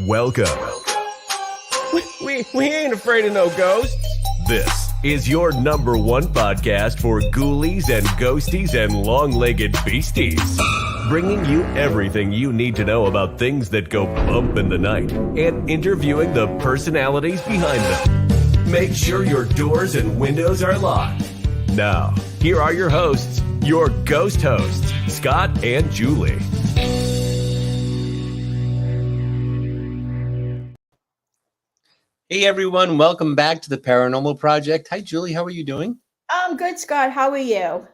Welcome. We ain't afraid of no ghosts. This is your number one podcast for ghoulies and ghosties and long-legged beasties. Bringing you everything you need to know about things that go bump in the night and interviewing the personalities behind them. Make sure your doors and windows are locked. Now, here are your hosts, your ghost hosts, Scott and Julie. Hey everyone, welcome back to the Paranormal Project. Hi Julie, how are you doing? I'm good, Scott. How are you?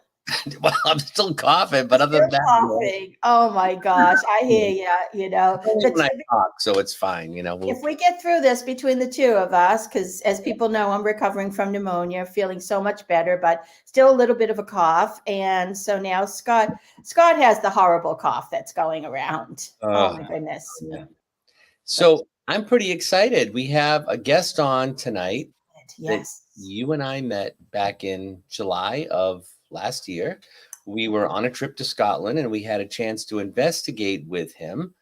Well, I'm still coughing, but other than that, coughing. Oh my gosh, I hear you. You know, when I talk, so it's fine. You know, if we get through this between the two of us, because as people know, I'm recovering from pneumonia, feeling so much better, but still a little bit of a cough. And so now Scott has the horrible cough that's going around. Oh my goodness. Yeah. So I'm pretty excited. We have a guest on tonight. Yes. You and I met back in July of last year. We were on a trip to Scotland and we had a chance to investigate with him.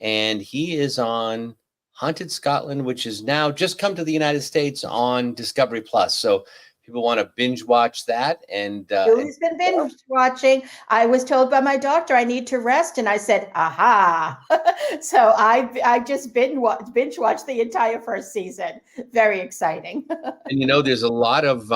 And he is on Haunted Scotland, which is now just come to the United States on Discovery Plus. So people want to binge watch that. And Julie's been binge watching. I was told by my doctor I need to rest, and I said, "Aha!" So I just binge watched the entire first season. Very exciting. And you know, there's a lot of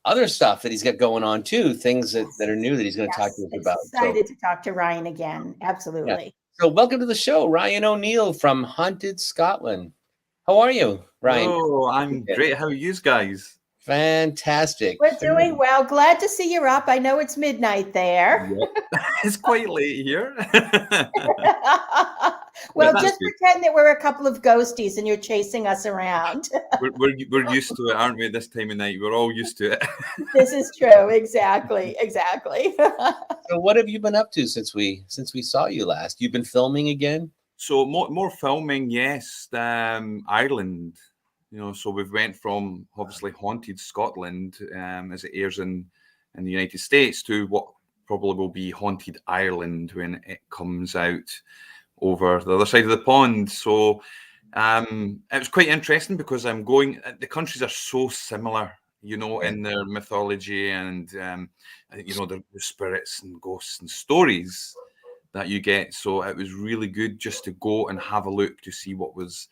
other stuff that he's got going on too. Things that are new that he's going to talk to us about. Excited to talk to Ryan again. Absolutely. Yeah. So welcome to the show, Ryan O'Neill from Haunted Scotland. How are you, Ryan? Oh, I'm great. How are you guys? Fantastic. We're doing well. Glad to see you're up. I know it's midnight there. Yep. It's quite late here. Well, just pretend that we're a couple of ghosties and you're chasing us around. we're used to it, aren't we? This time of night, we're all used to it. This is true. Exactly. So, what have you been up to since we saw you last? You've been filming again? So more filming, yes. Ireland, you know. So we've went from obviously Haunted Scotland, as it airs in the United States, to what probably will be Haunted Ireland when it comes out over the other side of the pond. So it was quite interesting because the countries are so similar, you know, in their mythology and you know, the spirits and ghosts and stories that you get. So it was really good just to go and have a look to see what was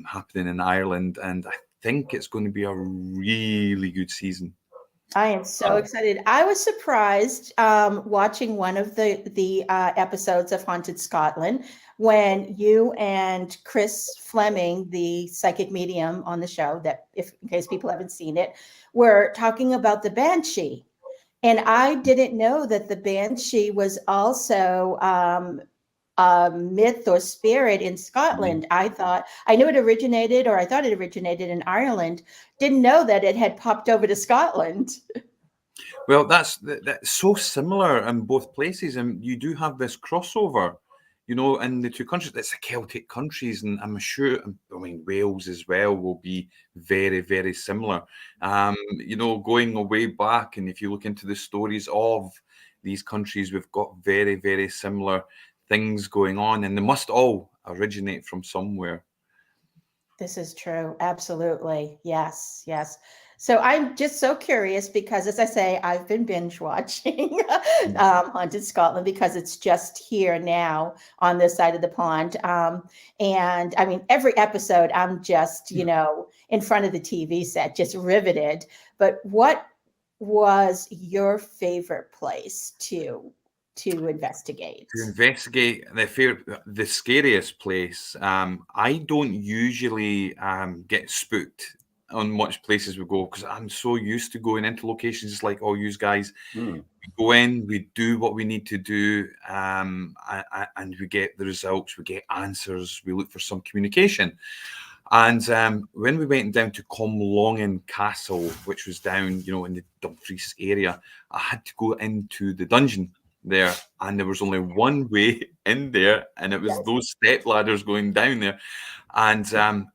happening in Ireland, and I think it's going to be a really good season. I am so excited. I was surprised watching one of the episodes of Haunted Scotland when you and Chris Fleming, the psychic medium on the show, that in case people haven't seen it, were talking about the Banshee. And I didn't know that the Banshee was also a myth or spirit in Scotland. I thought it originated in Ireland. Didn't know that it had popped over to Scotland. Well, that's so similar in both places, and you do have this crossover, you know, in the two countries. It's the Celtic countries, and I'm sure, I mean, Wales as well will be very, very similar. You know, going way back, and if you look into the stories of these countries, we've got very, very similar things going on, and they must all originate from somewhere. This is true. Absolutely. Yes. So I'm just so curious because, as I say, I've been binge watching Haunted Scotland because it's just here now on this side of the pond. And I mean, every episode I'm just, you know, in front of the TV set, just riveted. But what was your favorite place to investigate? To investigate the scariest place. I don't usually get spooked on much places we go because I'm so used to going into locations just like all you guys. We go in, we do what we need to do, and we get the results, we get answers, we look for some communication. And when we went down to Comlongin Castle, which was down, you know, in the Dumfries area, I had to go into the dungeon there, and there was only one way in there, and it was those step ladders going down there. And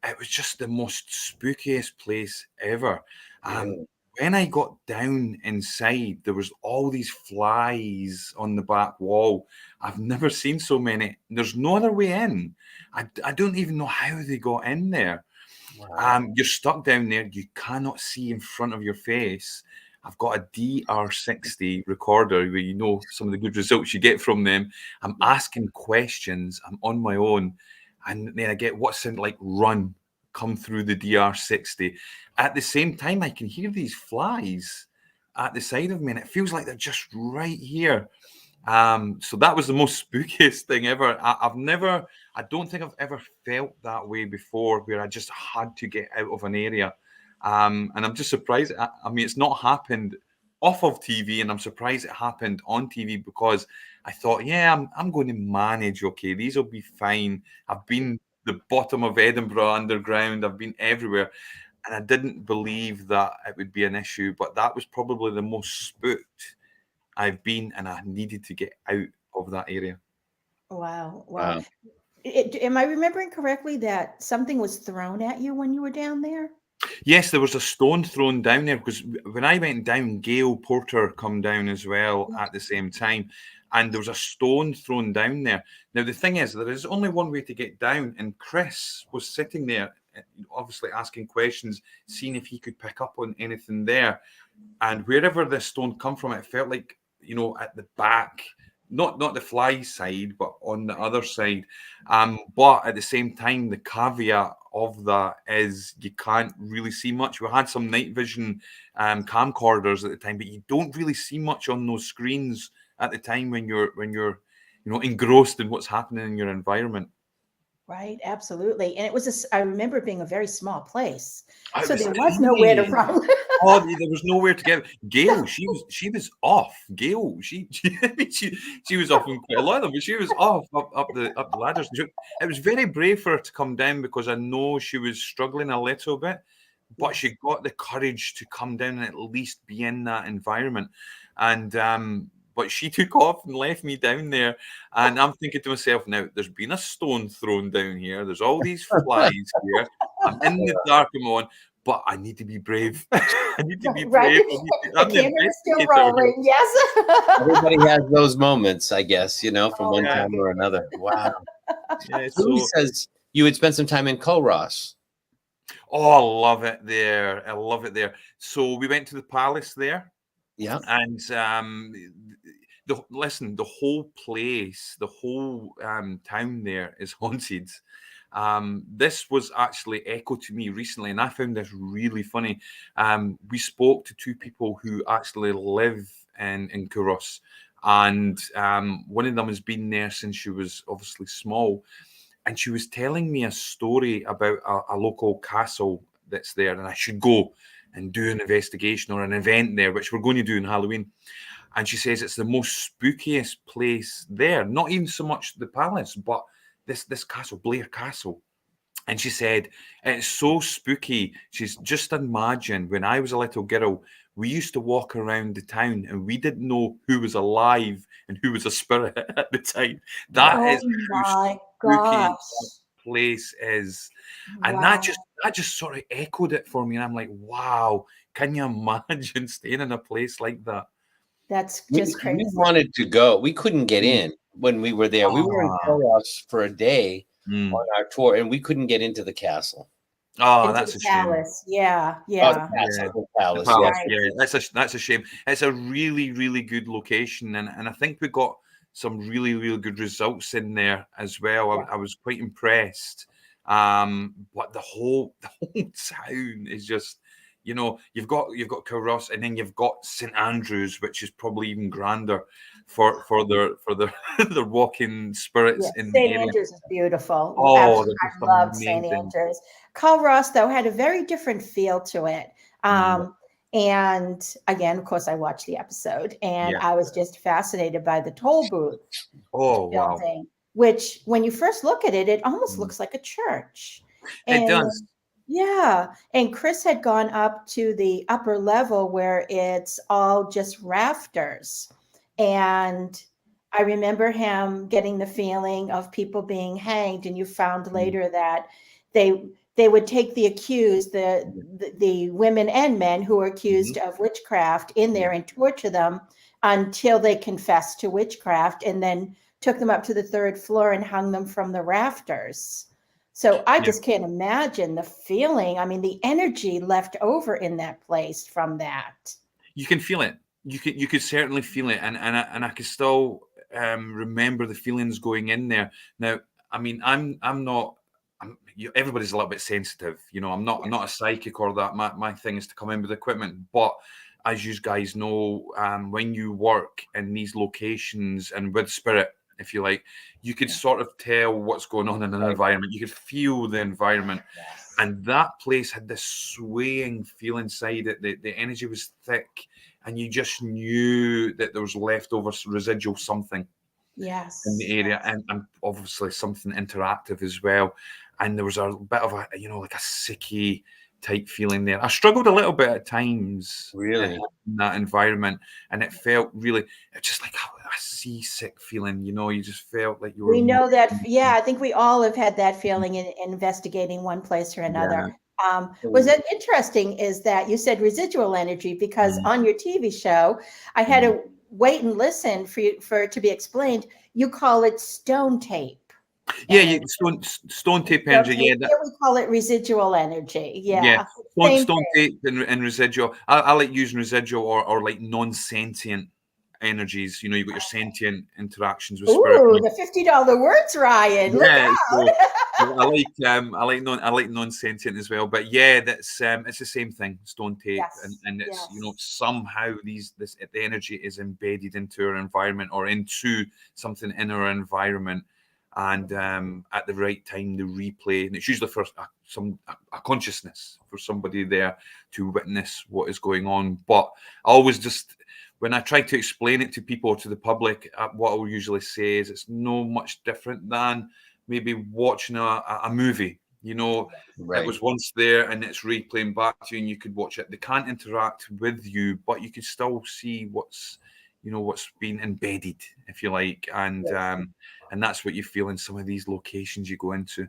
it was just the most spookiest place ever. Yeah. When I got down inside, there was all these flies on the back wall. I've never seen so many. There's no other way in. I don't even know how they got in there. Wow. You're stuck down there. You cannot see in front of your face. I've got a DR60 recorder where you know some of the good results you get from them. I'm asking questions. I'm on my own. And then I get what sound like run come through the DR60. At the same time, I can hear these flies at the side of me, and it feels like they're just right here. So that was the most spookiest thing ever. I don't think I've ever felt that way before, where I just had to get out of an area. And I'm just surprised. I mean, it's not happened off of TV, and I'm surprised it happened on TV, because I thought, yeah, I'm going to manage. Okay, these will be fine. I've been the bottom of Edinburgh Underground. I've been everywhere, and I didn't believe that it would be an issue. But that was probably the most spooked I've been, and I needed to get out of that area. Wow. Wow. Wow. Am I remembering correctly that something was thrown at you when you were down there? Yes, there was a stone thrown down there, because when I went down, Gail Porter come down as well at the same time, and there was a stone thrown down there. Now, the thing is, there is only one way to get down, and Chris was sitting there, obviously asking questions, seeing if he could pick up on anything there. And wherever the stone come from, it felt like, at the back, not the fly side, but on the other side. But at the same time, the caveat of that is you can't really see much. We had some night vision camcorders at the time, but you don't really see much on those screens at the time when you're engrossed in what's happening in your environment. Right, absolutely. And I remember it being a very small place. It So was there was nowhere to tiny. run. Oh, there was nowhere to get. Gail, she was off. Gail, she was off in quite a lot of them, but she was off up the ladders. It was very brave for her to come down, because I know she was struggling a little bit, but she got the courage to come down and at least be in that environment. And but she took off and left me down there. And I'm thinking to myself, now there's been a stone thrown down here. There's all these flies here. I'm in the dark, I'm on, but I need to be brave. I need to be Right. brave. The camera is still rolling. Yes. Everybody has those moments, I guess, from one yeah. time or another. Wow. Yeah, Julie says you had spent some time in Culross. Oh, I love it there. I love it there. So we went to the palace there. Yeah. And the whole place, the whole town there is haunted. This was actually echoed to me recently, and I found this really funny. We spoke to two people who actually live in Culross, and one of them has been there since she was obviously small, and she was telling me a story about a local castle that's there, and I should go and do an investigation or an event there, which we're going to do in Halloween. And she says it's the most spookiest place there. Not even so much the palace, but this castle, Blair Castle. And she said it's so spooky. She's just imagined when I was a little girl, we used to walk around the town and we didn't know who was alive and who was a spirit at the time. That is how spooky that place is. And that just sort of echoed it for me. And I'm like, wow, can you imagine staying in a place like that? That's just crazy. We wanted to go. We couldn't get in when we were there. We were in Culross for a day on our tour, and we couldn't get into the castle. Oh, that's a shame. Palace. Yeah. The palace. Yeah, that's a shame. It's a really, really good location, and I think we got some really, really good results in there as well. I was quite impressed. But the whole town is just, you've got Culross, and then you've got St Andrews, which is probably even grander for their walking spirits in the area. St Andrews is beautiful. Oh, I love St Andrews. Culross, though, had a very different feel to it. And again, of course, I watched the episode, and I was just fascinated by the toll booth building, which, when you first look at it, it almost looks like a church. It does. Yeah. And Chris had gone up to the upper level where it's all just rafters. And I remember him getting the feeling of people being hanged. And you found later that they would take the accused, the women and men who were accused of witchcraft in there and torture them until they confessed to witchcraft, and then took them up to the 3rd floor and hung them from the rafters. So I just can't imagine the feeling. I mean, the energy left over in that place from that. You can feel it. You could certainly feel it, and I can still remember the feelings going in there. Now, I mean, I'm not. Everybody's a little bit sensitive, I'm not a psychic or that. My thing is to come in with equipment, but as you guys know, when you work in these locations and with spirit, if you like, you could sort of tell what's going on in an environment. You could feel the environment. Yes. And that place had this swaying feel inside it. The energy was thick, and you just knew that there was leftover residual something in the area, and obviously something interactive as well. And there was a bit of a, like a sicky type feeling there. I struggled a little bit at times, really, in that environment, and it felt really, just like a seasick feeling. You just felt like you were. We know that. Yeah, I think we all have had that feeling in investigating one place or another. Was it interesting is that you said residual energy, because on your TV show, I had to wait and listen for it to be explained. You call it stone tape. Yeah, stone tape energy. Here we call it residual energy. Yeah, stone tape and residual. I like using residual or like non-sentient energies. You've got your sentient interactions with spirit. Ooh, the $50 words, Ryan. Yeah, look out. I like non-sentient as well. But yeah, that's it's the same thing. Stone tape, and it's somehow the energy is embedded into our environment or into something in our environment. And at the right time, the replay, and it's usually for a consciousness for somebody there to witness what is going on. But I always when I try to explain it to people, to the public, what I'll usually say is it's no much different than maybe watching a movie. It was once there and it's replaying back to you, and you could watch it. They can't interact with you, but you can still see what's been embedded, if you like, and that's what you feel in some of these locations you go into.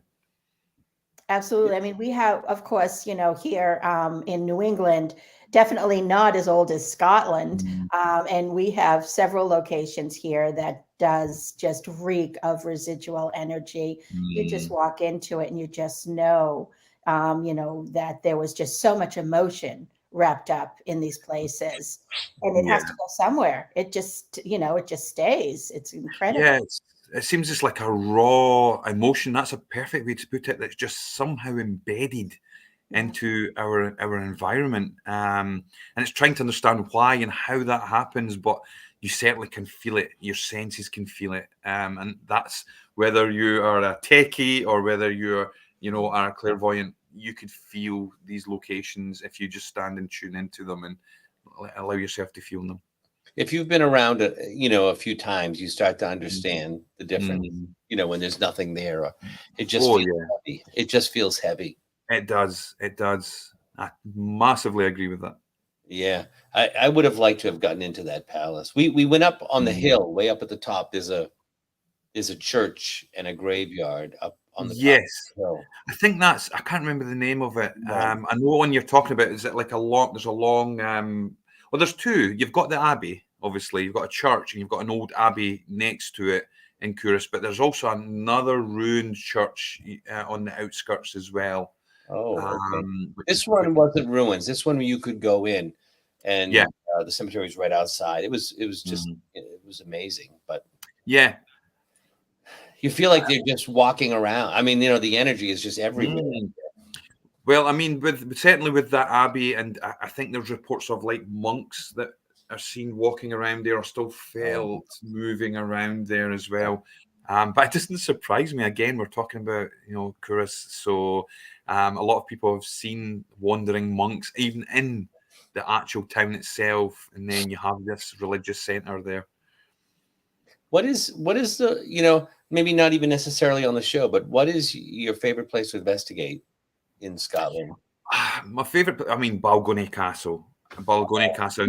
Absolutely. I mean, we have, of course, here in New England, definitely not as old as Scotland, and we have several locations here that does just reek of residual energy. You just walk into it and you just know, that there was just so much emotion wrapped up in these places, and it has to go somewhere. It just, it just stays. It's incredible. Yeah, it seems just like a raw emotion. That's a perfect way to put it. That's just somehow embedded into our environment, and it's trying to understand why and how that happens. But you certainly can feel it. Your senses can feel it, and that's whether you are a techie or whether you're, are a clairvoyant. You could feel these locations if you just stand and tune into them and allow yourself to feel them. If you've been around, a few times, you start to understand the difference. When there's nothing there, it just feels heavy. It just feels heavy. It does. I massively agree with that. Yeah, I would have liked to have gotten into that palace. We went up on the hill, way up at the top. There's a church and a graveyard up on the top of the hill. I think I can't remember the name of it. I know one you're talking about. Is it like there's a long, well, there's two. You've got the abbey, obviously. You've got a church, and you've got an old abbey next to it in Couris. But there's also another ruined church on the outskirts as well. Oh, okay. This one wasn't ruins. This one you could go in, and the cemetery was right outside. It was just it was amazing. But you feel like they're just walking around. I mean, the energy is just everywhere. Well, I mean, certainly with that abbey, and I think there's reports of like monks that are seen walking around there, or still felt moving around there as well. But it doesn't surprise me. Again, we're talking about Couris, so a lot of people have seen wandering monks even in the actual town itself, and then you have this religious center there. What is the maybe not even necessarily on the show, but what is your favorite place to investigate in Scotland? My favorite, I mean, Balgony Castle. Castle.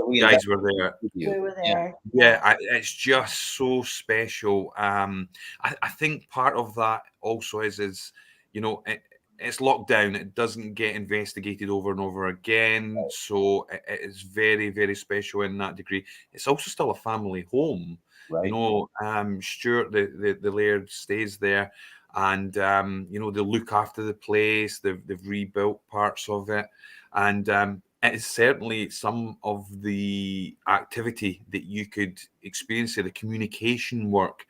You guys were there. We were there. Yeah, it's just so special. I think part of that also is it's locked down. It doesn't get investigated over and over again. So it is very, very special in that degree. It's also still a family home. Right. Stuart, the laird, stays there, and they look after the place. They've rebuilt parts of it, and it is certainly some of the activity that you could experience there, the communication work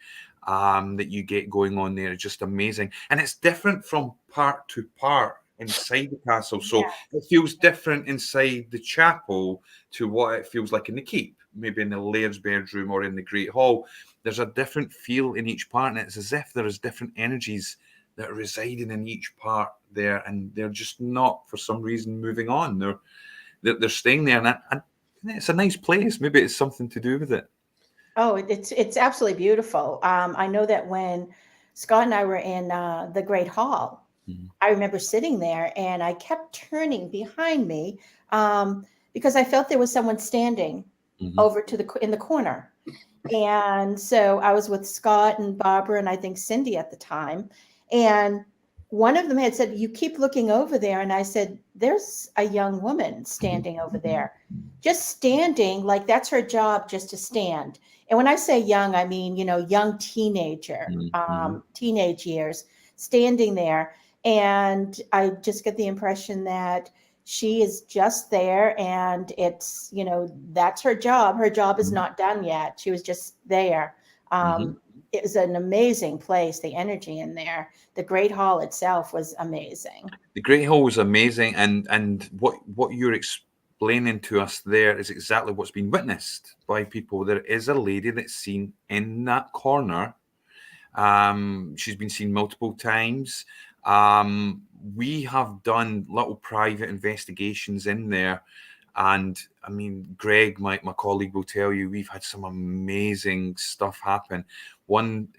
that you get going on there is just amazing. And it's different from part to part inside the castle. So it feels different inside the chapel to what it feels like in the keep, maybe in the laird's bedroom or in the Great Hall. There's a different feel in each part, and it's as if there is different energies that are residing in each part there, and they're just not, for some reason, moving on. They're staying there, and it's a nice place. Maybe it's something to do with it. Oh, it's absolutely beautiful. I know that when Scott and I were in the Great Hall, I remember sitting there and I kept turning behind me because I felt there was someone standing over in the corner. And so I was with Scott and Barbara and I think Cindy at the time. And one of them had said, "You keep looking over there." And I said, "There's a young woman standing over there, just standing, like that's her job, just to stand." And when I say young, I mean, young teenager, teenage years, standing there. And I just get the impression that she is just there, and it's, that's her job. Her job is not done yet. She was just there. It was an amazing place, the energy in there. The Great Hall itself was amazing. The Great Hall was amazing, and what you're explaining to us there is exactly what's been witnessed by people. There is a lady that's seen in that corner. She's been seen multiple times. We have done little private investigations in there. And I mean, Greg, my colleague, will tell you we've had some amazing stuff happen. One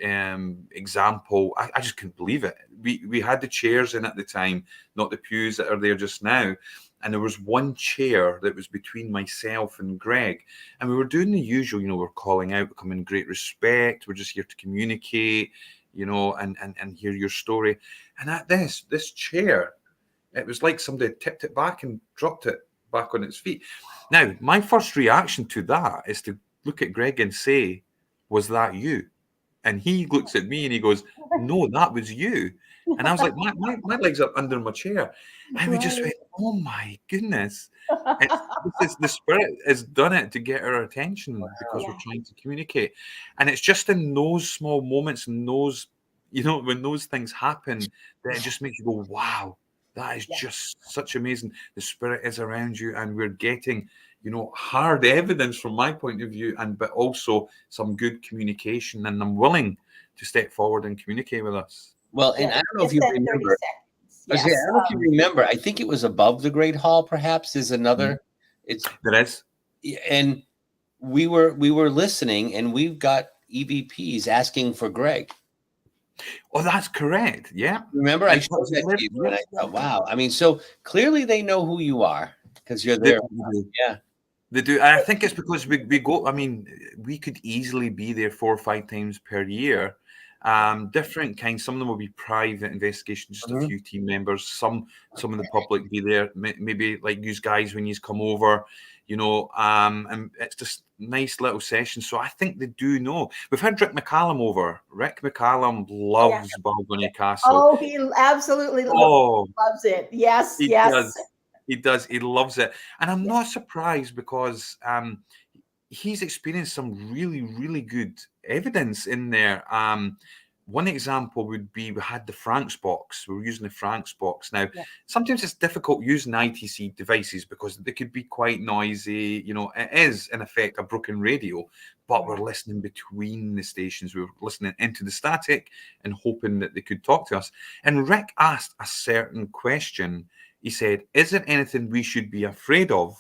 example, I just couldn't believe it. We had the chairs in at the time, not the pews that are there just now. And there was one chair that was between myself and Greg. And we were doing the usual, we're calling out, we come in great respect. We're just here to communicate, and hear your story. And at this chair, it was like somebody tipped it back and dropped it back on its feet. Now, my first reaction to that is to look at Greg and say, "Was that you?" And he looks at me and he goes, "No, that was you." And I was like, my legs are under my chair. And we just went, "Oh my goodness." The spirit has done it to get our attention because we're trying to communicate. And it's just in those small moments and those, when those things happen, that it just makes you go, wow. That is just such amazing. The spirit is around you, and we're getting, hard evidence from my point of view, but also some good communication. And I'm willing to step forward and communicate with us. Well, and I don't know if you remember. I don't know if you remember. I think it was above the Great Hall. Perhaps is another. There is. And we were listening, and we've got EVPs asking for Greg. Oh, that's correct. Yeah. Remember, I showed that to you, and I thought, wow. I mean, so clearly they know who you are because you're there. They do. I think it's because we go. I mean, we could easily be there 4 or 5 times per year. Different kinds. Some of them will be private investigations, just a few team members. Some of the public be there. Maybe like you guys when you come over. And it's just nice little sessions. So I think they do know. We've had Rick McCallum over. Rick McCallum loves Balgony Castle. Oh, he absolutely loves it. Yes, he does. He does. He loves it. And I'm not surprised because he's experienced some really, really good evidence in there. One example would be we had the Franks box. We were using the Franks box. Now, sometimes it's difficult using ITC devices because they could be quite noisy. It is, in effect, a broken radio, but we're listening between the stations. We were listening into the static and hoping that they could talk to us. And Rick asked a certain question. He said, "Is there anything we should be afraid of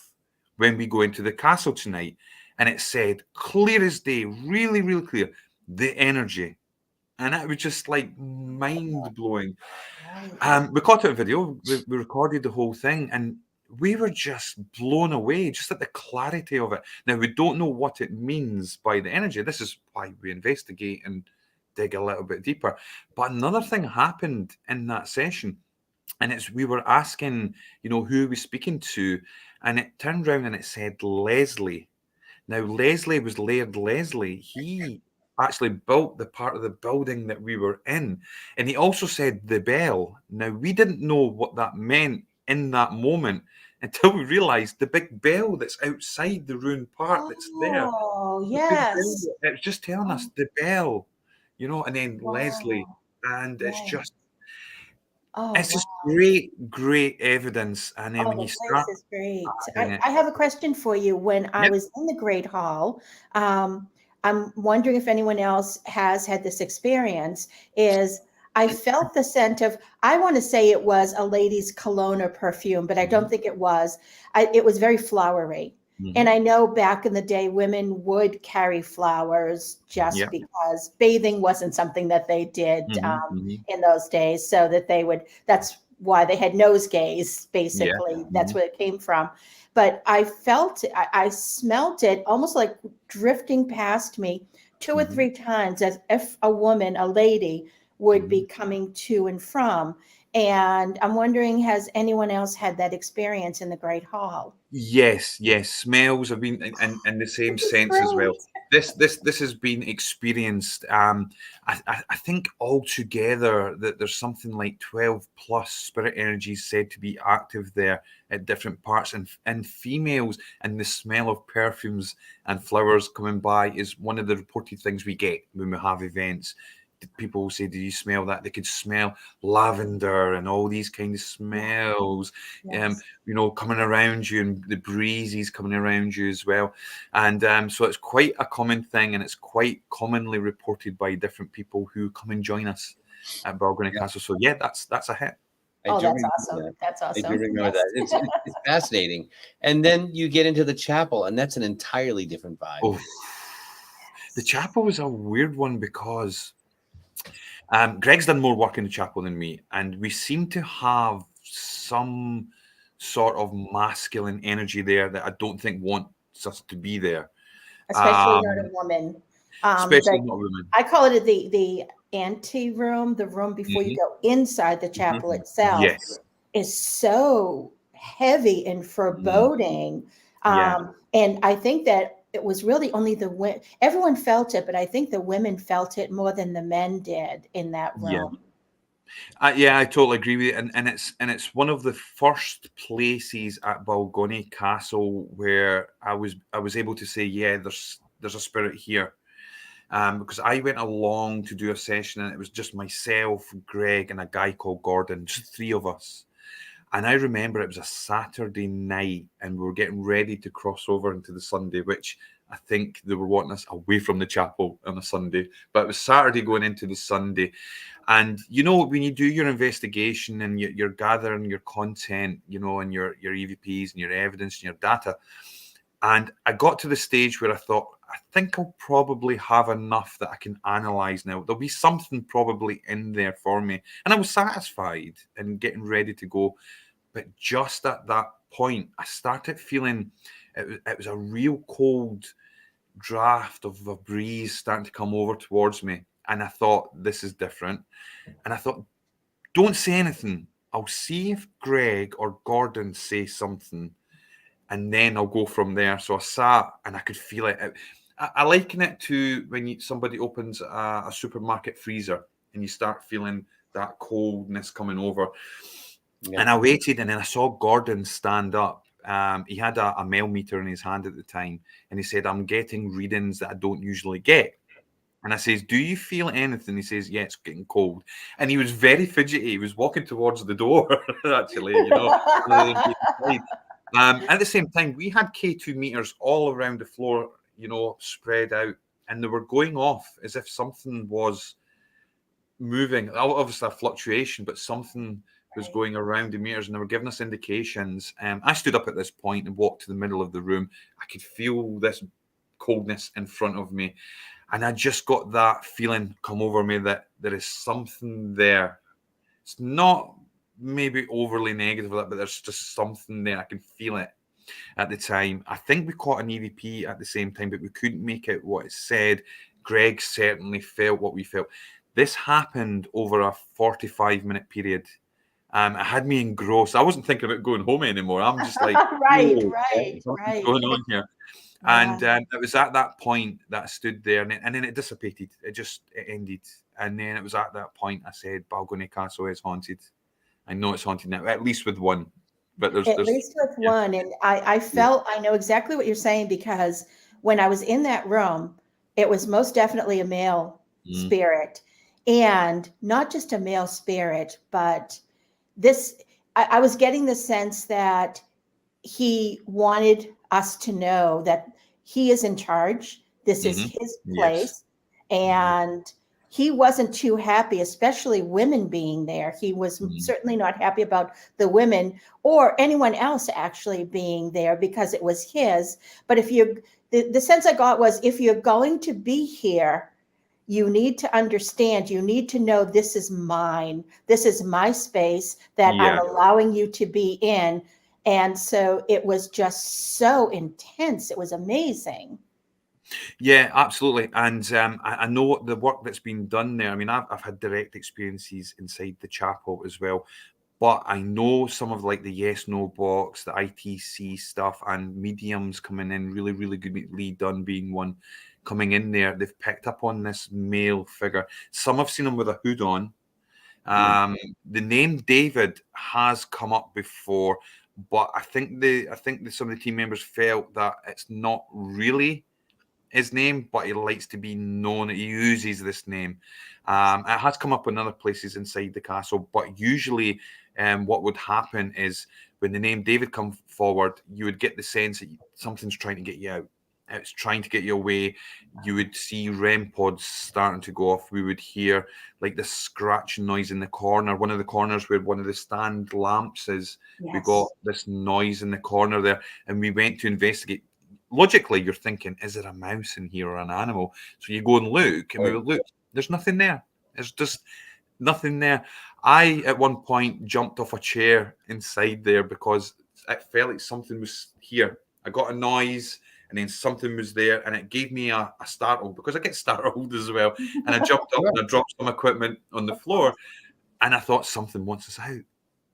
when we go into the castle tonight?" And it said, clear as day, really, really clear, the energy. And it was just like mind-blowing. We caught it on video. We recorded the whole thing. And we were just blown away, just at the clarity of it. Now, we don't know what it means by the energy. This is why we investigate and dig a little bit deeper. But another thing happened in that session. And we were asking, who are we speaking to? And it turned around and it said Leslie. Now, Leslie was Laird Leslie. He actually built the part of the building that we were in. And he also said the bell. Now, we didn't know what that meant in that moment until we realised the big bell that's outside the ruined part that's there. Oh, The big yes. bell, it was just telling us Oh, the bell, and then Leslie. wow. And Right. Oh, it's wow. just great, great evidence. And then Oh, when the you place start is great. adding it, I have a question for you. When I yep. was in the Great Hall, I'm wondering if anyone else has had this experience, is I felt the scent of, I want to say it was a lady's cologne or perfume, but I don't think it was. It was very flowery. And Mhm. I know back in the day, women would carry flowers just Yep. because bathing wasn't something that they did Mhm, mhm. in those days. So that that's why they had nosegays, Yeah. basically. That's Mhm. where it came from. But I felt it, I smelt it almost like drifting past me two or Mhm. three times, as if a woman, a lady, would be Mhm. coming to and from. And I'm wondering, has anyone else had that experience in the Great Hall? Yes, yes. Smells have been in the same This is sense as well. great. This has been experienced. I think altogether that there's something like 12 plus spirit energies said to be active there at different parts, and females, and the smell of perfumes and flowers coming by is one of the reported things we get when we have events. People will say, "Do you smell that?" They could smell lavender and all these kind of Yeah. smells. Yes. Coming around you, and the breezes coming around you as well. And so it's quite a common thing, and it's quite commonly reported by different people who come and join us at Balgownie Yeah, Castle. So yeah, that's a hit. I Oh, do that's remember awesome. that. That's I do awesome. remember Yes. that. It's fascinating. And then you get into the chapel, and that's an entirely different vibe. Oh, the chapel was a weird one because Greg's done more work in the chapel than me, and we seem to have some sort of masculine energy there that I don't think wants us to be there. Especially not a Um, woman. especially The not women. I call it the ante room, the room before you Mhm, go inside the chapel mhm. itself, Yes. is so heavy and Mm, foreboding. yeah, And I think that it was really only everyone felt it, but I think the women felt it more than the men did in that yeah. room. Yeah, I totally agree with you. And it's one of the first places at Balgownie Castle where I was able to say, yeah, there's a spirit here. Because I went along to do a session, and it was just myself, Greg, and a guy called Gordon, just three of us. And I remember it was a Saturday night, and we were getting ready to cross over into the Sunday, which I think they were wanting us away from the chapel on a Sunday. But it was Saturday going into the Sunday. And when you do your investigation and you're gathering your content, and your EVPs and your evidence and your data, and I got to the stage where I thought, I think I'll probably have enough that I can analyze now. There'll be something probably in there for me. And I was satisfied and getting ready to go. But just at that point, I started feeling it was a real cold draft of a breeze starting to come over towards me. And I thought, this is different. And I thought, don't say anything. I'll see if Greg or Gordon say something, and then I'll go from there. So I sat and I could feel it. I liken it to when somebody opens a supermarket freezer and you start feeling that coldness coming over. Yeah. And I waited, and then I saw Gordon stand up. He had a mail meter in his hand at the time, and he said, "I'm getting readings that I don't usually get." And I says, "Do you feel anything?" He says, "Yeah, it's getting cold." And he was very fidgety. He was walking towards the door, actually, rather than being inside. At the same time, we had K2 meters all around the floor, spread out, and they were going off as if something was moving. Obviously, a fluctuation, but something was Right. going around the meters, and they were giving us indications. I stood up at this point and walked to the middle of the room. I could feel this coldness in front of me, and I just got that feeling come over me that there is something there. It's not maybe overly negative, but there's just something there. I can feel it at the time. I think we caught an EVP at the same time, but we couldn't make out what it said. Greg certainly felt what we felt. This happened over a 45-minute period. It had me engrossed. I wasn't thinking about going home anymore. I'm just like, Right, "Whoa, what's going on here?" And Yeah. it was at that point that I stood there, and then it dissipated. It ended. And then it was at that point I said, Balgony Castle is haunted. I know it's haunted now, at least with one. But there's At least with yeah. one. And I felt, I know exactly what you're saying, because when I was in that room, it was most definitely a male spirit. And not just a male spirit, but this, I was getting the sense that he wanted us to know that he is in charge. This is his place. Yes. And he wasn't too happy, especially women being there. He was certainly not happy about the women or anyone else actually being there, because it was his. But if you, the sense I got was, if you're going to be here, you need to understand, you need to know, this is mine. This is my space that I'm allowing you to be in. And so it was just so intense. It was amazing. Yeah, absolutely. And I know what the work that's been done there. I mean, I've had direct experiences inside the chapel as well. But I know some of like the yes, no box, the ITC stuff, and mediums coming in, really, really goodly done being one coming in there. They've picked up on this male figure. Some have seen him with a hood on. The name David has come up before, but I think some of the team members felt that it's not really his name, but he likes to be known. He uses this name. It has come up in other places inside the castle, but usually what would happen is when the name David come forward, you would get the sense that something's trying to get you out. It's trying to get you away. You would see REM pods starting to go off. We would hear like this scratching noise in the corner, one of the corners where one of the stand lamps is. Yes. We got this noise in the corner there, and we went to investigate. Logically, you're thinking, is there a mouse in here or an animal? So you go and look, and we would look. There's nothing there. There's just nothing there. I, at one point, jumped off a chair inside there because it felt like something was here. I got a noise, and then something was there, and it gave me a startle, because I get startled as well. And I jumped up and I dropped some equipment on the floor, and I thought, something wants us out.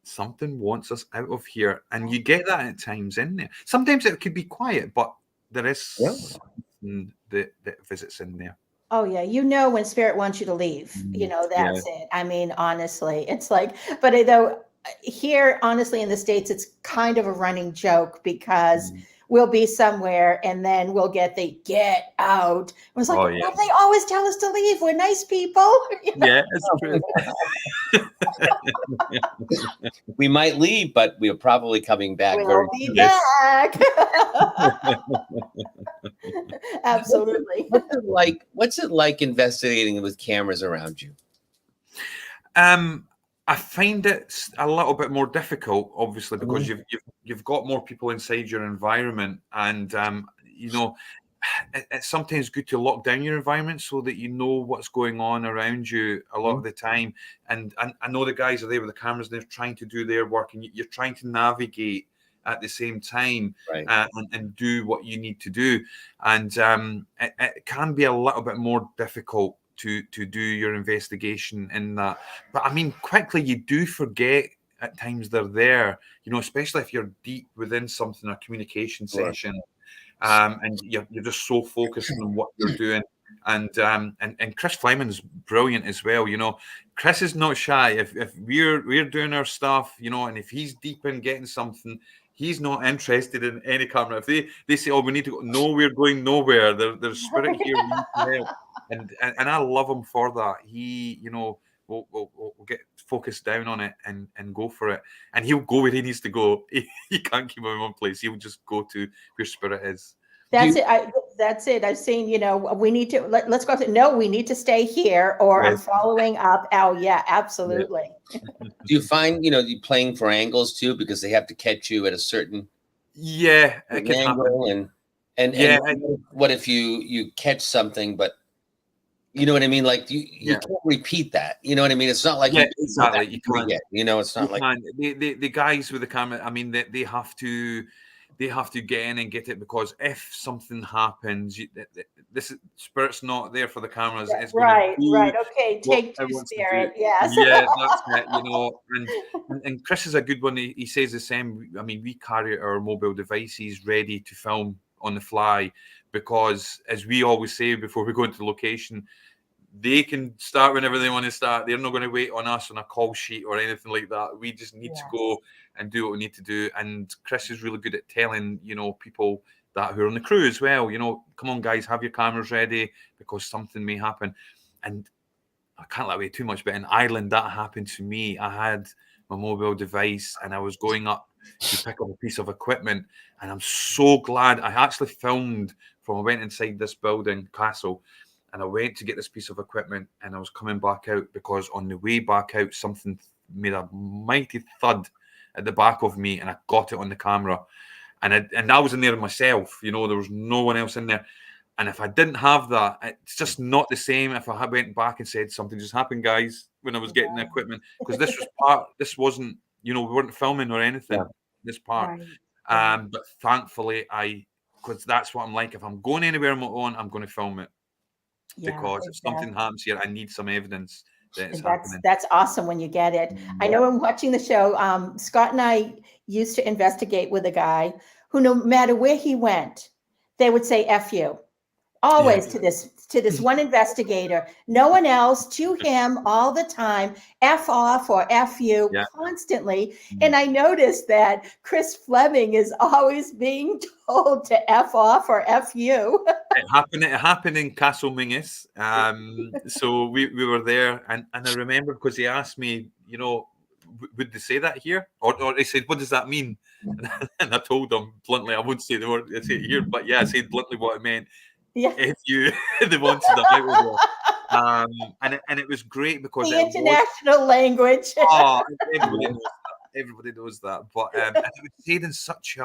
Something wants us out of here. And you get that at times in there. Sometimes it could be quiet, but there is something that visits in there. Oh yeah, you know when spirit wants you to leave, that's it. I mean, honestly, it's like, but though here, honestly, in the States, it's kind of a running joke, because we'll be somewhere and then we'll get the get out. It was like, well, they always tell us to leave. We're nice people. Yeah, it's true. We might leave, but we're probably coming back. We'll be back. Absolutely. What's it like investigating with cameras around you? I find it a little bit more difficult, obviously, because you've got more people inside your environment, and it's sometimes good to lock down your environment so that you know what's going on around you a lot of the time. And I know the guys are there with the cameras, and they're trying to do their work, and you're trying to navigate at the same time, and do what you need to do. And it can be a little bit more difficult to do your investigation in that. But I mean, quickly you do forget at times they're there, especially if you're deep within something, a communication session, and you're just so focused on what you're doing. And Chris Fleming's brilliant as well. Chris is not shy. If we're doing our stuff, and if he's deep in getting something, he's not interested in any camera. If they say, "Oh, we need to go," no, we're going nowhere. There's spirit here. We need to help. And I love him for that. He, will get focused down on it and go for it. And he'll go where he needs to go. He can't keep him in one place. He'll just go to where spirit is. That's it. I've seen, we need to, let's go. No, we need to stay here, or I'm following up. Oh yeah, absolutely. Do you find, you playing for angles too, because they have to catch you at a certain it can angle, and what if you catch something, but you know what I mean? Like you can't repeat that. You know what I mean? It's not like exactly. You can't. It's not like the guys with the camera. I mean, they have to. they have to get in and get it, because if something happens, this is, spirit's not there for the cameras. It's Right, going to right. do Okay, what take it two, wants to do. spirit. Yes. Yeah, that's it. You know, and Chris is a good one. He says the same. I mean, we carry our mobile devices ready to film on the fly, because, as we always say before we go into the location, they can start whenever they want to start. They're not going to wait on us on a call sheet or anything like that. We just need to go and do what we need to do. And Chris is really good at telling, you know, people that who are on the crew as well, you know, come on, guys, have your cameras ready, because something may happen. And I can't let away too much, but in Ireland, that happened to me. I had my mobile device and I was going up to pick up a piece of equipment. And I'm so glad I actually filmed from, I went inside this building, castle, and I went to get this piece of equipment, and I was coming back out, because on the way back out, something made a mighty thud at the back of me, and I got it on the camera. And I was in there myself, you know, there was no one else in there. And if I didn't have that, it's just not the same if I went back and said something just happened, guys, when I was getting the equipment, because this wasn't, you know, we weren't filming or anything, this part. But thankfully, because that's what I'm like. If I'm going anywhere on my own, I'm going to film it. Because if something happens here, I need some evidence that it's happening. That's awesome when you get it. I know in watching the show, Scott and I used to investigate with a guy who, no matter where he went, they would say F you. Always to this one investigator, no one else, to him all the time, F off or F you constantly. And I noticed that Chris Fleming is always being told to F off or F you. It happened in Castle Mingus. So we were there, and I remember, because he asked me, you know, would they say that here? Or he said, what does that mean? And I told him bluntly, I wouldn't say the word, I say it here, but I said bluntly what it meant. If you the ones that I would and it was great, because the international language. everybody knows that. But and it was said in such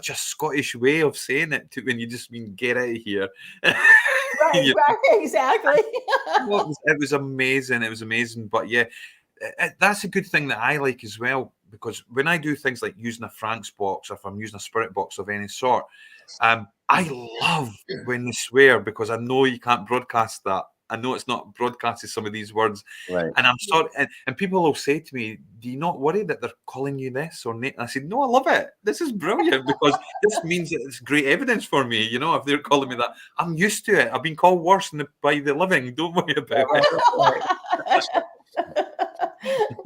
a Scottish way of saying it, when you just mean get out of here. Right, exactly. It was amazing. It was amazing. But that's a good thing that I like as well, because when I do things like using a Frank's box, or if I'm using a spirit box of any sort, I love when they swear, because I know you can't broadcast that. I know it's not broadcasting some of these words. Right. And I'm sorry. And people will say to me, do you not worry that they're calling you this or Nate? And I said, no, I love it. This is brilliant, because this means that it's great evidence for me. You know, if they're calling me that, I'm used to it. I've been called worse by the living. Don't worry about it.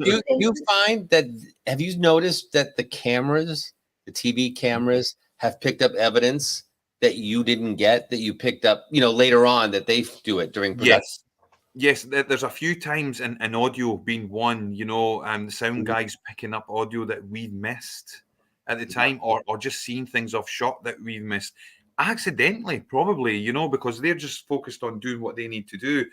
Do you find that, have you noticed that the TV cameras have picked up evidence that you didn't get, that you picked up, you know, later on, that they do it during production? Yes, there's a few times in audio being one, you know, the sound guys picking up audio that we've missed at the time, or just seeing things off shot that we've missed accidentally, probably, you know, because they're just focused on doing what they need to do.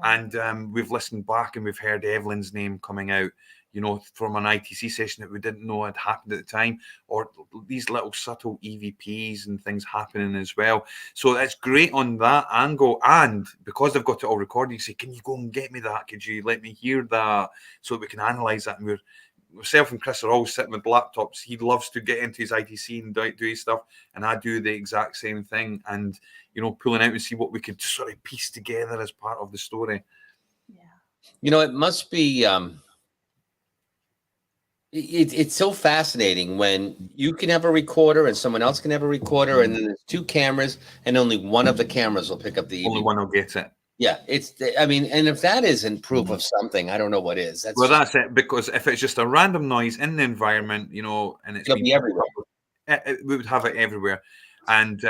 And we've listened back and we've heard Evelyn's name coming out, you know, from an ITC session that we didn't know had happened at the time, or these little subtle EVPs and things happening as well. So it's great on that angle. And because they've got it all recorded, you say, can you go and get me that? Could you let me hear that, so that we can analyze that? And myself and Chris are always sitting with laptops. He loves to get into his ITC and do his stuff, and I do the exact same thing. And, you know, pulling out and see what we could sort of piece together as part of the story. Yeah. You know, it must be... It's so fascinating when you can have a recorder and someone else can have a recorder, and then there's two cameras and only one of the cameras will pick up the EVP. Only one will get it. Yeah, I mean, and if that isn't proof of something, I don't know what is. That's it, because if it's just a random noise in the environment, you know, and it'll be everywhere. We would have it everywhere. And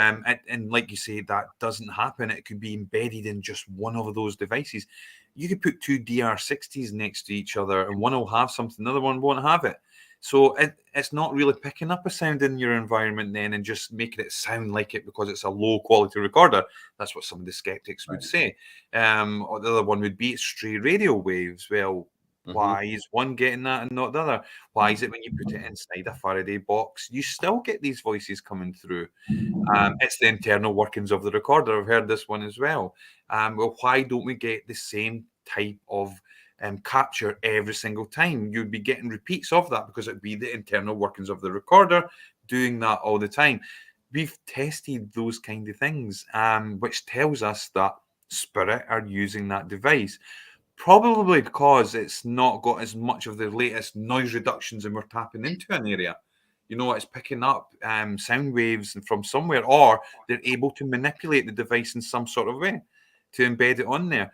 like you say, that doesn't happen. It could be embedded in just one of those devices. You could put two DR60s next to each other, and one will have something, the other one won't have it. So it's not really picking up a sound in your environment then and just making it sound like it because it's a low quality recorder. That's what some of the skeptics would say. Or the other one would be stray radio waves. Well, why is one getting that and not the other? Why is it when you put it inside a Faraday box, you still get these voices coming through? It's the internal workings of the recorder. I've heard this one as well. Well, why don't we get the same type of capture every single time. You'd be getting repeats of that because it'd be the internal workings of the recorder doing that all the time. We've tested those kind of things, which tells us that spirit are using that device. Probably because it's not got as much of the latest noise reductions and we're tapping into an area. It's picking up sound waves from somewhere, or they're able to manipulate the device in some sort of way to embed it on there.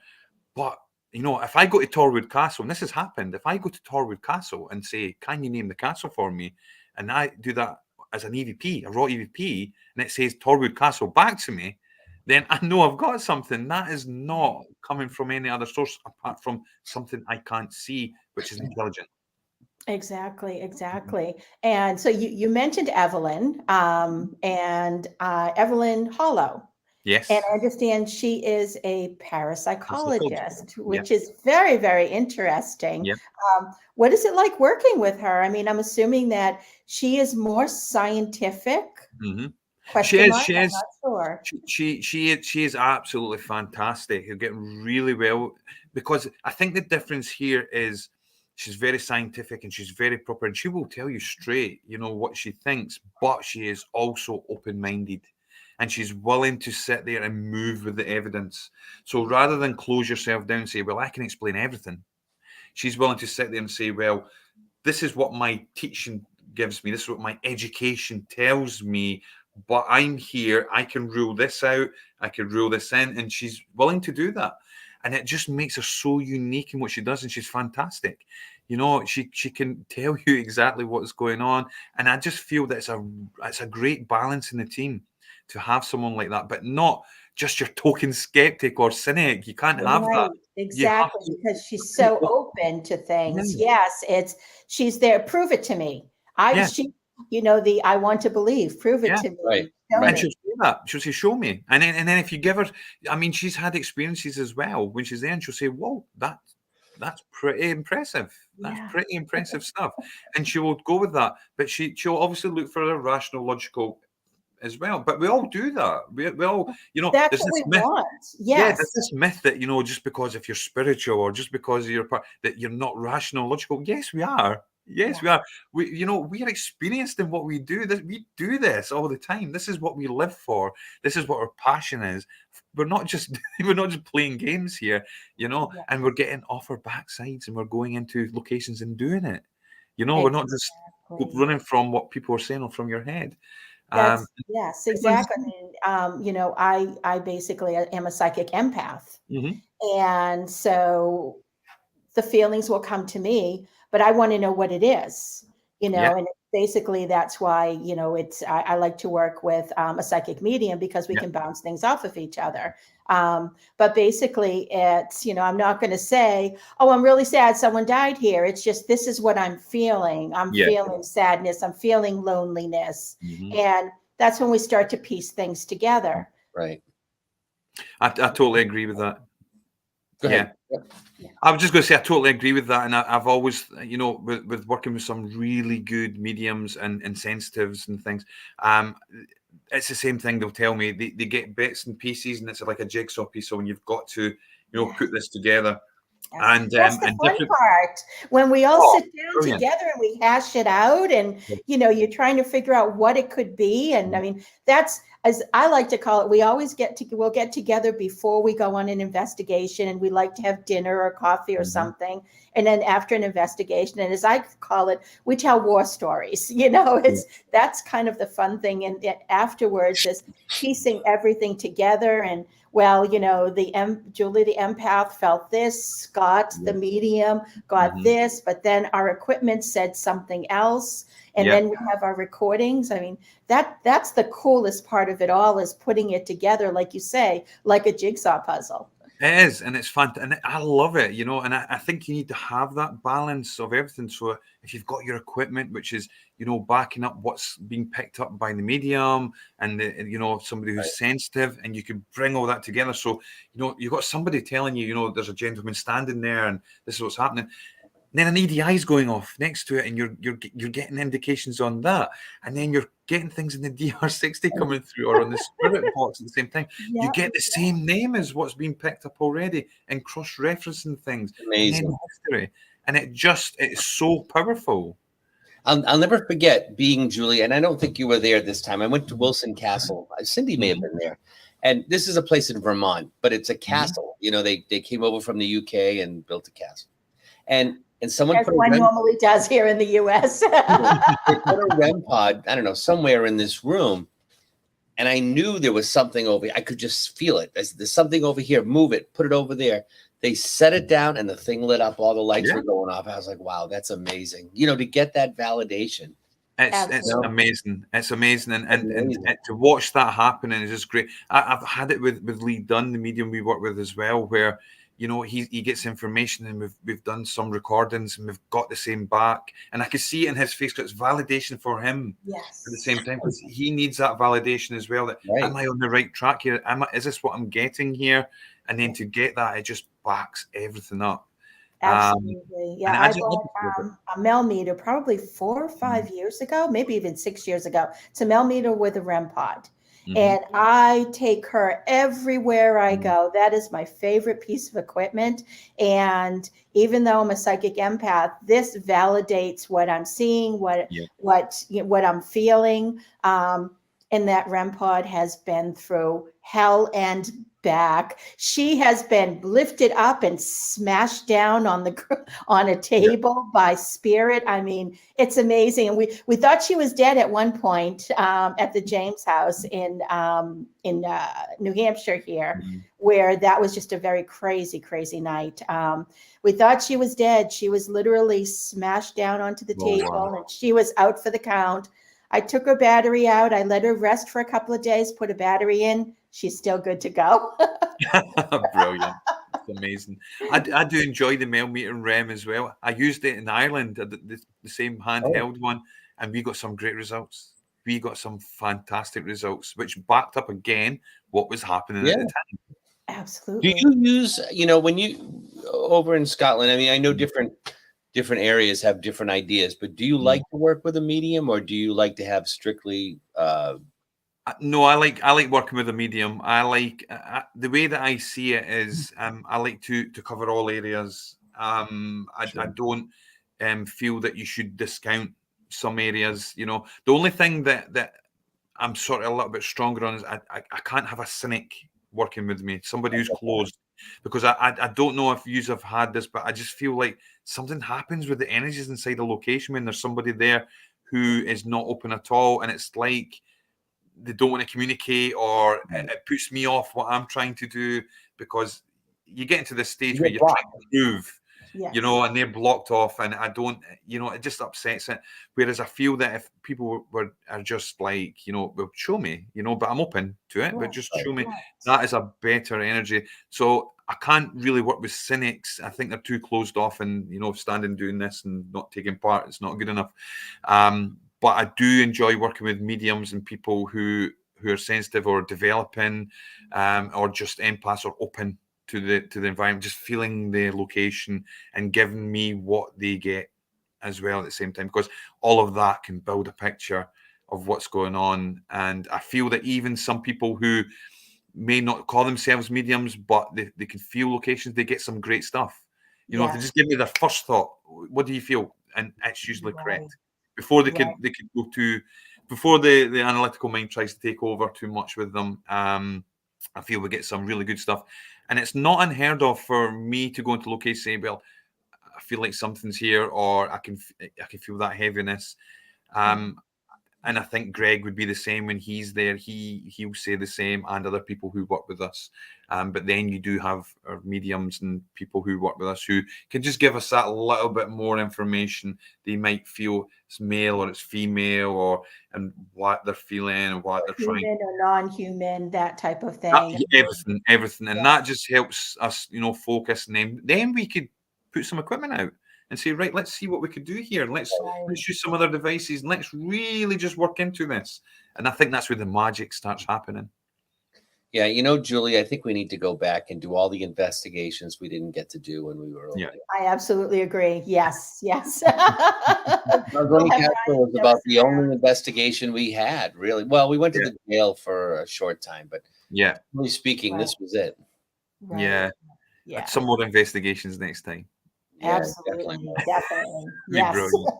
But, if I go to Torwood Castle, and this has happened, if I go to Torwood Castle and say, can you name the castle for me? And I do that as an EVP, a raw EVP, and it says Torwood Castle back to me, then I know I've got something. That is not coming from any other source apart from something I can't see, which is intelligent. Exactly. And so you mentioned Evelyn, and Evelyn Hollow. Yes. And I understand she is a parapsychologist, which Yeah. is very, very interesting. Yeah. What is it like working with her? I mean, I'm assuming that she is more scientific. Mm-hmm. Question mark? I'm not sure. She is absolutely fantastic. You're getting really well, because I think the difference here is she's very scientific and she's very proper, and she will tell you straight, what she thinks, but she is also open-minded. And she's willing to sit there and move with the evidence. So rather than close yourself down and say, well, I can explain everything, she's willing to sit there and say, well, this is what my teaching gives me. This is what my education tells me. But I'm here. I can rule this out. I can rule this in. And she's willing to do that. And it just makes her so unique in what she does. And she's fantastic. She can tell you exactly what's going on. And I just feel that it's a great balance in the team to have someone like that, but not just your token skeptic or cynic. You can't have that. Exactly, because she's so open to things. Yes, she's there. Prove it to me. I want to believe. Prove it to me. Right. And she'll say that. She'll say, show me. And then if you give her, I mean, she's had experiences as well when she's there, and she'll say, whoa, that's pretty impressive. That's pretty impressive stuff. And she will go with that. But she'll obviously look for a rational, logical as well. But we all do that. We all, that's what we want. Yes. Yeah, there's this myth that, just because if you're spiritual or just because you're part, that you're not rational, logical. Yes, we are. Yes, we are. We are experienced in what we do. We do this all the time. This is what we live for. This is what our passion is. We're not just playing games here, and we're getting off our backsides and we're going into locations and doing it. We're not just running from what people are saying or from your head. Yes, exactly. I basically am a psychic empath, and so the feelings will come to me, but I want to know what it is, and basically that's why, I like to work with a psychic medium, because we can bounce things off of each other. But basically it's, I'm not going to say, oh, I'm really sad someone died here. It's just, this is what I'm feeling. I'm feeling sadness. I'm feeling loneliness. And that's when we start to piece things together. Right. I totally agree with that. Go ahead. Yeah. I was just going to say I totally agree with that, and I've always, with working with some really good mediums and sensitives and things, it's the same thing. They'll tell me they get bits and pieces, and it's like a jigsaw piece. So when you've got to, put this together. And that's the fun part, when we all sit down together and we hash it out, and you're trying to figure out what it could be. And I mean, that's, as I like to call it, we always we'll get together before we go on an investigation, and we like to have dinner or coffee or something. And then after an investigation, and as I call it, we tell war stories. That's kind of the fun thing. And afterwards is piecing everything together. And well, Julie the empath felt this, Scott the medium got this, but then our equipment said something else. And then we have our recordings. I mean, that's the coolest part of it all, is putting it together, like you say, like a jigsaw puzzle. It is, and it's fun, and I love it, and I think you need to have that balance of everything. So if you've got your equipment, which is, backing up what's being picked up by the medium, and somebody who's sensitive, and you can bring all that together. So, you've got somebody telling you, there's a gentleman standing there, and this is what's happening. then an EDI is going off next to it, and you're getting indications on that, and then you're getting things in the DR60 coming through or on the spirit box at the same time. You get the same name as what's been picked up already, and cross-referencing things, Amazing. and then history, and it's so powerful. I'll never forget being Julie, and I don't think you were there this time. I went to Wilson Castle. Cindy may have been there. And this is a place in Vermont, but it's a castle. You know, they came over from the UK and built a castle. And someone As one normally does here in the US. They put a REM pod, I don't know, somewhere in this room. And I knew there was something over here. I could just feel it. There's something over here. Move it. Put it over there. They set it down and the thing lit up. All the lights were going off. I was like, wow, that's amazing. You know, to get that validation. It's amazing. It's amazing. And to watch that happen is just great. I've had it with Lee Dunn, the medium we work with as well, where, you know, he gets information, and we've done some recordings, and we've got the same back. And I can see it in his face, because it's validation for him at the same time, because he needs that validation as well. That am I on the right track here? Is this what I'm getting here? And then to get that, it just backs everything up. Absolutely. Yeah, I bought a Mel meter probably 4 or 5 years ago, maybe even 6 years ago. It's a Mel meter with a REM pod. And I take her everywhere I go. That is my favorite piece of equipment. And even though I'm a psychic empath, this validates what I'm seeing, what I'm feeling. And that REM pod has been through hell and back. She has been lifted up and smashed down on a table by spirit. I mean, it's amazing. And we thought she was dead at one point at the James house in New Hampshire here, where that was just a very crazy, crazy night. We thought she was dead. She was literally smashed down onto the table, and she was out for the count. I took her battery out. I let her rest for a couple of days, put a battery in. She's still good to go. Brilliant. It's amazing. I do enjoy the Mel meter REM as well. I used it in Ireland, the same handheld one, and we got some great results. We got some fantastic results, which backed up again what was happening at the time. Absolutely. Do you use, you know, when you over in Scotland, I mean, I know different areas have different ideas, but do you like to work with a medium, or do you like to have strictly no, I like working with a medium. I like the way that I see it is I like to cover all areas. I don't feel that you should discount some areas. You know, the only thing that I'm sort of a little bit stronger on is I can't have a cynic working with me, somebody who's closed, because I don't know if you have had this, but I just feel like something happens with the energies inside the location when there's somebody there who is not open at all, and it's like they don't want to communicate, or it puts me off what I'm trying to do, because you get into this stage where you're trying to prove, you know, and they're blocked off, and I don't, you know, it just upsets it. Whereas I feel that if people are just like, you know, well, show me, you know, but I'm open to it, but just show me, that is a better energy. So I can't really work with cynics. I think they're too closed off, and, you know, standing doing this and not taking part, it's not good enough. But I do enjoy working with mediums and people who are sensitive or developing, or just empaths or open to the environment, just feeling the location and giving me what they get as well at the same time, because all of that can build a picture of what's going on. And I feel that even some people who may not call themselves mediums, but they can feel locations, they get some great stuff. You know, if they just give me their first thought, what do you feel? And it's usually correct. Before they could go to, before the analytical mind tries to take over too much with them, I feel we get some really good stuff. And it's not unheard of for me to go into location, say, well, I feel like something's here, or I can feel that heaviness. And I think Greg would be the same when he's there. He'll say the same, and other people who work with us. But then you do have our mediums and people who work with us who can just give us that little bit more information. They might feel it's male or it's female, and what they're feeling and what they're trying. Human or non-human, that type of thing. Everything, and that just helps us, you know, focus. And then we could put some equipment out and say, right, let's see what we could do here. Let's use some other devices, and let's really just work into this. And I think that's where the magic starts happening. Yeah, you know, Julie, I think we need to go back and do all the investigations we didn't get to do when we were over Yeah. there. I absolutely agree. Yes, yes. Gargoni have Castle was Ryan about show the us only investigation we had, really. Well, we went to Yeah. the jail for a short time, but Yeah. really speaking, Right. this was it. Right. Yeah. Yeah. Some more investigations next time. Yeah, Absolutely. definitely. Definitely. Be Yes. brilliant.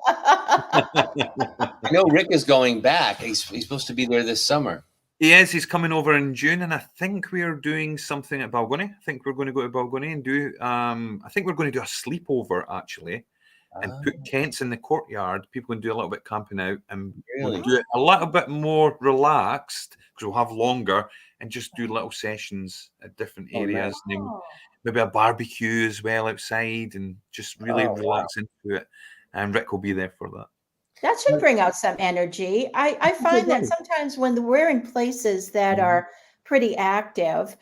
I know Rick is going back. He's supposed to be there this summer. He is. He's coming over in June, and I think we're doing something at Balgony. I think we're going to go to Balgony and do. I think we're going to do a sleepover actually, and put tents in the courtyard. People can do a little bit camping out, and we'll Really? do it a little bit more relaxed because we'll have longer and just do little sessions at different Oh, nice. areas. And then maybe a barbecue as well outside, and just really Oh, wow. relax into it. And Rick will be there for that. That should bring out some energy. I find that does. sometimes when we're in places that are pretty active,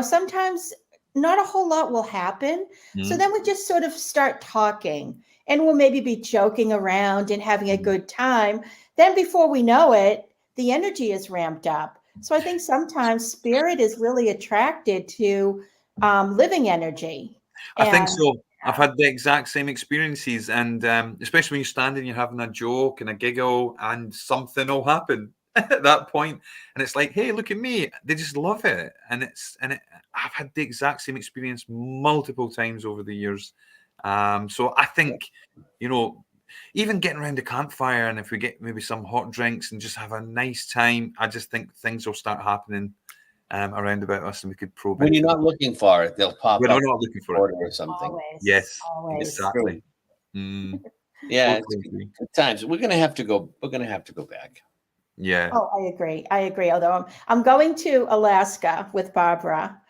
sometimes not a whole lot will happen. So then we just sort of start talking and we'll maybe be joking around and having a good time. Then before we know it, the energy is ramped up. So I think sometimes spirit is really attracted to living energy. I think And so. I've had the exact same experiences, and especially when you're standing, you're having a joke and a giggle, and something will happen at that point, and it's like, "Hey, look at me!" They just love it, I've had the exact same experience multiple times over the years. So I think, even getting around the campfire, and if we get maybe some hot drinks and just have a nice time, I just think things will start happening around about us, and we could probe. When you're into not looking for it, they'll pop When up we're not looking for it. or something. always, Yes, always. exactly. Mm, Yeah, it's totally agree. good times. We're gonna have to go. We're gonna have to go back. Yeah. Oh, I agree. I agree. Although I'm going to Alaska with Barbara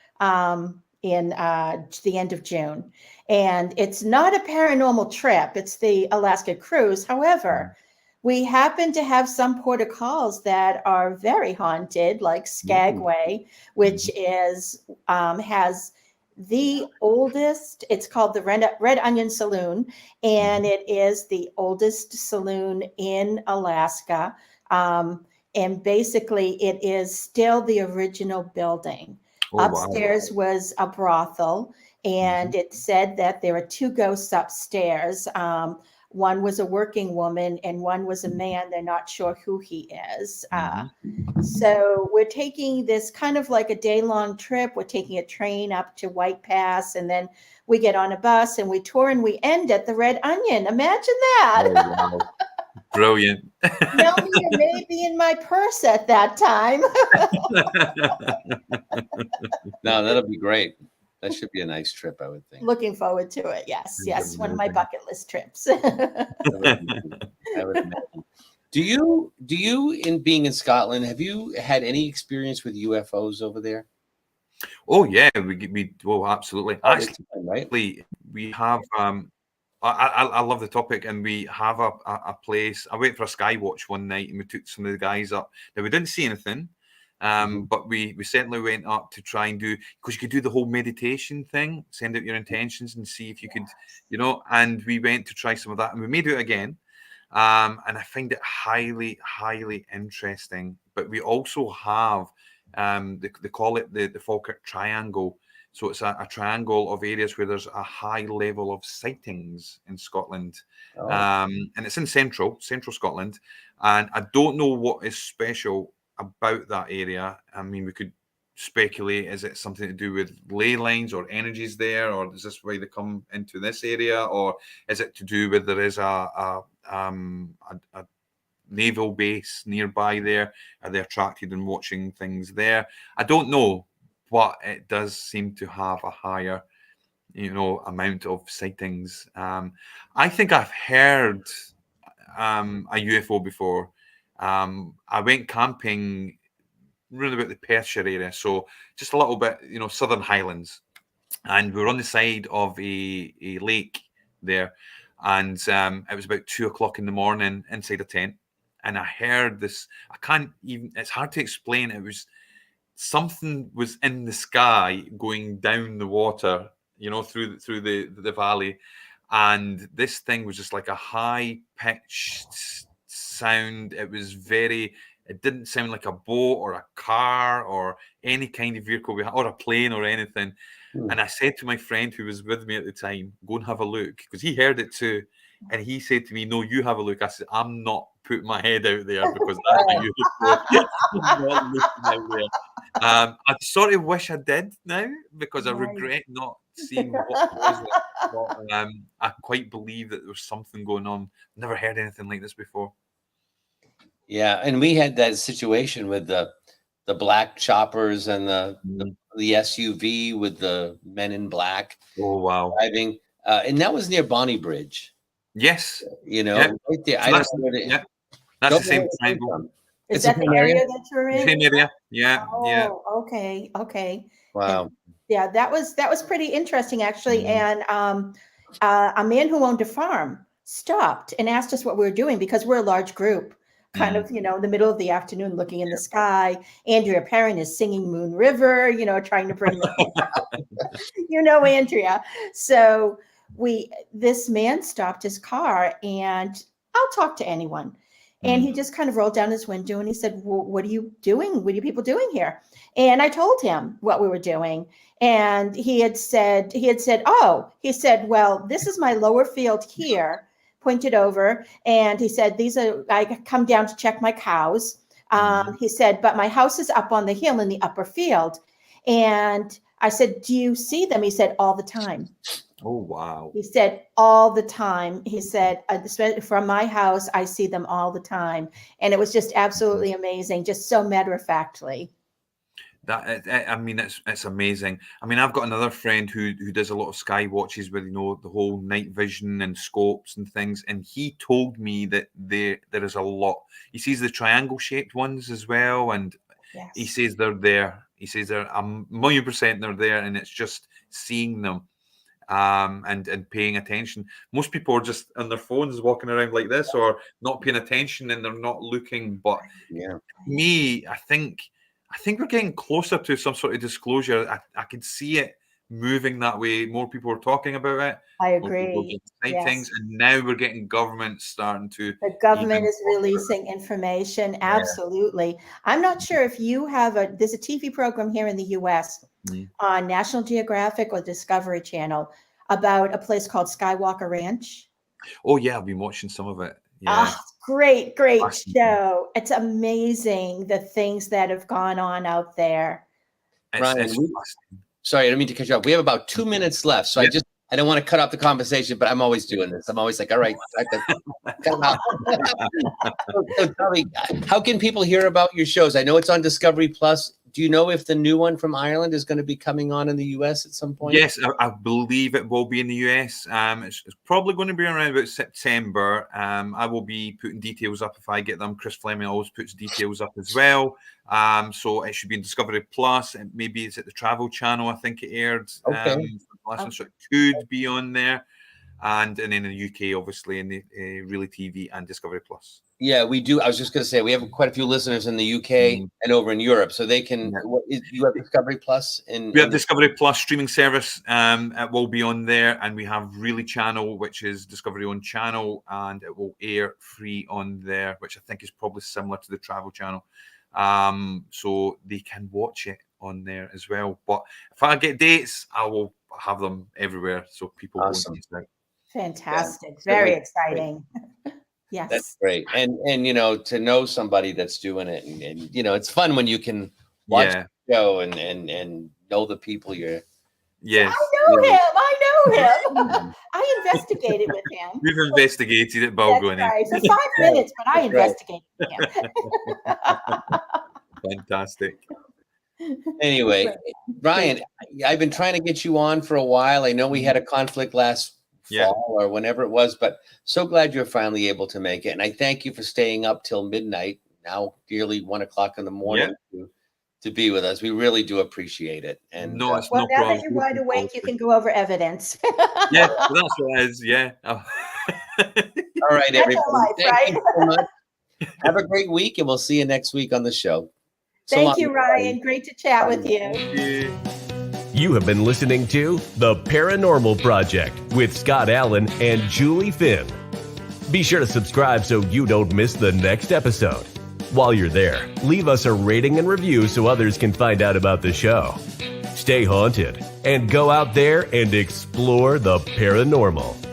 in the end of June, and it's not a paranormal trip. It's the Alaska cruise. However, we happen to have some port of calls that are very haunted, like Skagway, which is has the oldest. It's called the Red Onion Saloon, and it is the oldest saloon in Alaska. And basically, it is still the original building. Oh, wow. Upstairs was a brothel, and it said that there are two ghosts upstairs. One was a working woman, and one was a man. They're not sure who he is. So we're taking this kind of like a day-long trip. We're taking a train up to White Pass, and then we get on a bus and we tour, and we end at the Red Onion. Imagine that. Oh, wow. Brilliant. Melanie may be in my purse at that time. No, that'll be great. That should be a nice trip, I would think. Looking forward to it. Yes, yes. One of my amazing. bucket list trips. I would imagine. Do you in being in Scotland, have you had any experience with UFOs over there? Oh yeah, we well, absolutely. Actually, Right? we have I love the topic, and we have a place. I went for a Skywatch one night, and we took some of the guys up. Now we didn't see anything, but we certainly went up to try and do, because you could do the whole meditation thing, send out your intentions and see if you could, and we went to try some of that, and we may do it again. And I find it highly, highly interesting. But we also have they call it the Falkirk Triangle. So it's a triangle of areas where there's a high level of sightings in Scotland. And it's in central Scotland. And I don't know what is special about that area. I mean, we could speculate, is it something to do with ley lines or energies there, or is this why they come into this area, or is it to do with there is a naval base nearby there? Are they attracted and watching things there? I don't know, but it does seem to have a higher amount of sightings. I think I've heard a UFO before. I went camping really about the Perthshire area, so just a little bit, Southern Highlands, and we were on the side of a lake there, and it was about 2 o'clock in the morning inside a tent, and I heard this. It's hard to explain. It was something was in the sky going down the water, through the valley, and this thing was just like a high pitched sound. It was very It didn't sound like a boat or a car or any kind of vehicle or a plane or anything. And I said to my friend who was with me at the time, go and have a look, because he heard it too. And he said to me, no, you have a look. I said, I'm not putting my head out there because that's what you I'm not looking out there. I sort of wish I did now, because I regret not seeing what it was. But, I quite believe that there was something going on. Never heard anything like this before. Yeah, and we had that situation with the black choppers and the SUV with the men in black. Oh, wow. Driving. And that was near Bonnie Bridge. Yes. You know, yeah. right there. So that's the same triangle. Is that the area that you're in? Same area. Yeah. Oh, okay. Wow. And, yeah, that was pretty interesting, actually. And a man who owned a farm stopped and asked us what we were doing, because we're a large group, kind of, in the middle of the afternoon, looking in the sky. Andrea Perrin is singing Moon River, trying to bring Andrea. So this man stopped his car, and I'll talk to anyone. And he just kind of rolled down his window and he said, well, what are you doing? What are you people doing here? And I told him what we were doing. And he said, well, this is my lower field here, pointed over. And he said, I come down to check my cows. He said, but my house is up on the hill in the upper field. And I said, do you see them? He said, all the time. Oh, wow. He said, all the time. He said, from my house, I see them all the time. And it was just absolutely amazing, just so matter-of-factly. It's amazing. I mean, I've got another friend who does a lot of sky watches with, the whole night vision and scopes and things. And he told me that there is a lot. He sees the triangle-shaped ones as well. And he says they're there. He says they're 1,000,000% they're there. And it's just seeing them. And paying attention. Most people are just on their phones walking around like this, or not paying attention, and they're not looking. But me, I think we're getting closer to some sort of disclosure. I can see it moving that way. More people are talking about it. I agree. Things, and now we're getting government starting to. The government is releasing information. Absolutely. I'm not sure if you have there's a TV program here in the U.S. on National Geographic or Discovery Channel about a place called Skywalker Ranch. Oh yeah, I've been watching some of it. Yeah. Great show. It's amazing the things that have gone on out there. Ryan, sorry, I don't mean to cut you off. We have about 2 minutes left, so I don't want to cut off the conversation, but I'm always doing this. I'm always like, all right, cut out. So tell me, how can people hear about your shows? I know it's on Discovery Plus. Do you know if the new one from Ireland is going to be coming on in the US at some point? Yes, I believe it will be in the US. It's probably going to be around about September. I will be putting details up if I get them. Chris Fleming always puts details up as well. So it should be in Discovery Plus. And maybe it's at the Travel Channel, I think it aired. So it could be on there. And then in the UK, obviously, in the Really TV and Discovery Plus. Yeah, we do. I was just going to say, we have quite a few listeners in the UK and over in Europe, so they can. You have Discovery Plus we have Discovery Plus streaming service. It will be on there, and we have Really Channel, which is Discovery on channel, and it will air free on there, which I think is probably similar to the Travel Channel. So they can watch it on there as well. But if I get dates, I will have them everywhere, so people won't miss out. Fantastic. Very exciting. Yes. That's great. And to know somebody that's doing it, and it's fun when you can watch the show and know the people you're. Yes. I know him. I investigated with him. We've investigated it, Balgoni. Right. For 5 minutes, but I investigated him. Fantastic. Anyway, Ryan, I've been trying to get you on for a while. I know we had a conflict last fall or whenever it was, but so glad you're finally able to make it. And I thank you for staying up till midnight, now nearly 1 o'clock in the morning to be with us. We really do appreciate it. And no, it's well, no now problem. that you're wide awake, you can go over evidence. Yeah, that's what it is. Yeah. Oh. All right, everybody. Thank you so much. Have a great week, and we'll see you next week on the show. Thank you, Ryan. Great to chat with you. You have been listening to The Paranormal Project with Scott Allen and Julie Finn. Be sure to subscribe so you don't miss the next episode. While you're there, leave us a rating and review so others can find out about the show. Stay haunted and go out there and explore the paranormal.